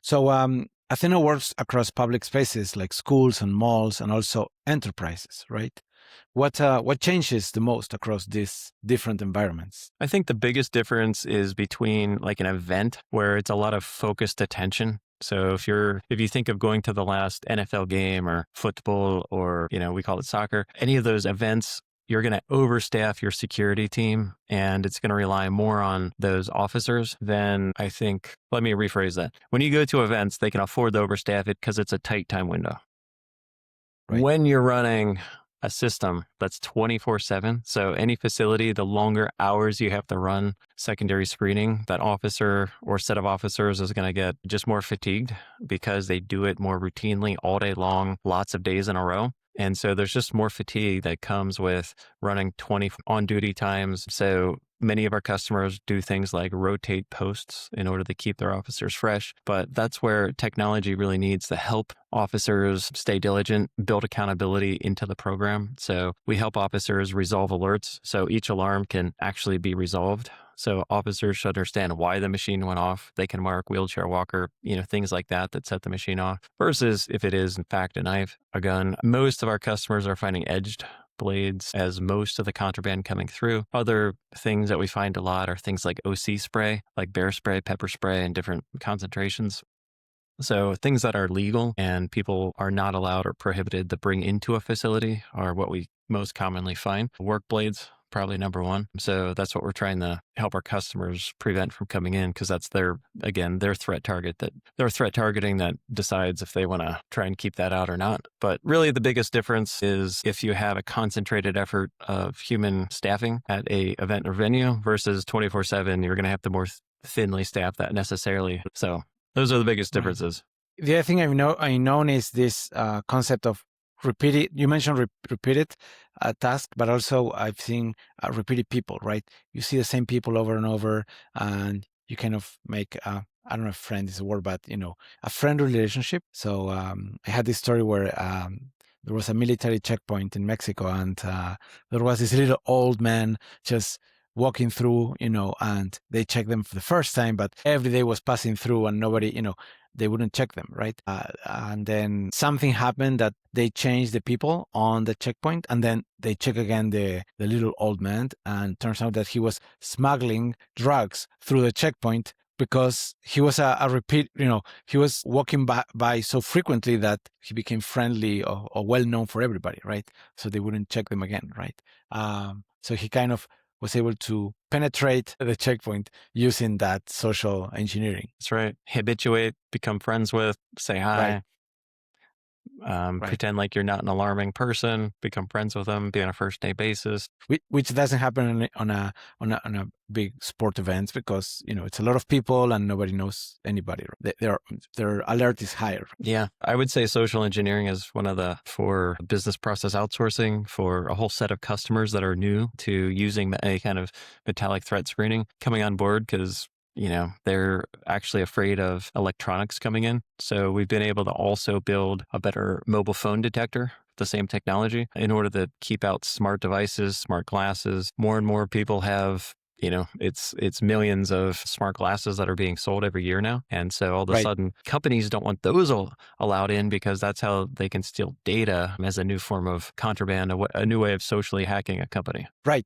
So Athena works across public spaces like schools and malls and also enterprises, right? What changes the most across these different environments? I think the biggest difference is between like an event where it's a lot of focused attention. So if you think of going to the last NFL game or football or, we call it soccer, any of those events, you're going to overstaff your security team and it's going to rely more on those officers than let me rephrase that. When you go to events, they can afford to overstaff it because it's a tight time window. Right. When you're running a system that's 24/7, so any facility, the longer hours you have to run secondary screening, that officer or set of officers is going to get just more fatigued because they do it more routinely all day long, lots of days in a row. And so there's just more fatigue that comes with running 20 on-duty times. So many of our customers do things like rotate posts in order to keep their officers fresh. But that's where technology really needs to help officers stay diligent, build accountability into the program. So we help officers resolve alerts. So each alarm can actually be resolved. So officers should understand why the machine went off. They can mark wheelchair walker, things like that set the machine off. Versus if it is in fact a knife, a gun. Most of our customers are finding edged blades as most of the contraband coming through. Other things that we find a lot are things like OC spray, like bear spray, pepper spray, and different concentrations. So things that are legal and people are not allowed or prohibited to bring into a facility are what we most commonly find. Work blades, probably number one. So that's what we're trying to help our customers prevent from coming in because that's their threat target they're threat targeting that decides if they want to try and keep that out or not. But really the biggest difference is if you have a concentrated effort of human staffing at a event or venue versus 24/7, you're going to have to more thinly staff that necessarily. So those are the biggest differences. The other thing I know is this concept of repeated. You mentioned repeated task, but also I've seen repeated people. Right? You see the same people over and over, and you kind of make I don't know if friend is a word, but a friendly relationship. So I had this story where there was a military checkpoint in Mexico, and there was this little old man just walking through, and they checked them for the first time, but every day was passing through and nobody, they wouldn't check them, right? And then something happened that they changed the people on the checkpoint, and then they check again the little old man, and turns out that he was smuggling drugs through the checkpoint because he was a repeat, he was walking by so frequently that he became friendly or well known for everybody, right? So they wouldn't check them again, right? So he kind of was able to penetrate the checkpoint using that social engineering. That's right. Habituate, become friends with, say hi. Right. Pretend like you're not an alarming person, become friends with them, be on a first day basis. Which doesn't happen on a big sport events because, it's a lot of people and nobody knows anybody. Their alert is higher. Yeah. I would say social engineering is for business process outsourcing for a whole set of customers that are new to using any kind of metallic threat screening coming on board because they're actually afraid of electronics coming in. So we've been able to also build a better mobile phone detector, the same technology, in order to keep out smart devices, smart glasses. More and more people have, it's millions of smart glasses that are being sold every year now. And so all of a sudden, companies don't want those allowed in because that's how they can steal data as a new form of contraband, a new way of socially hacking a company. Right.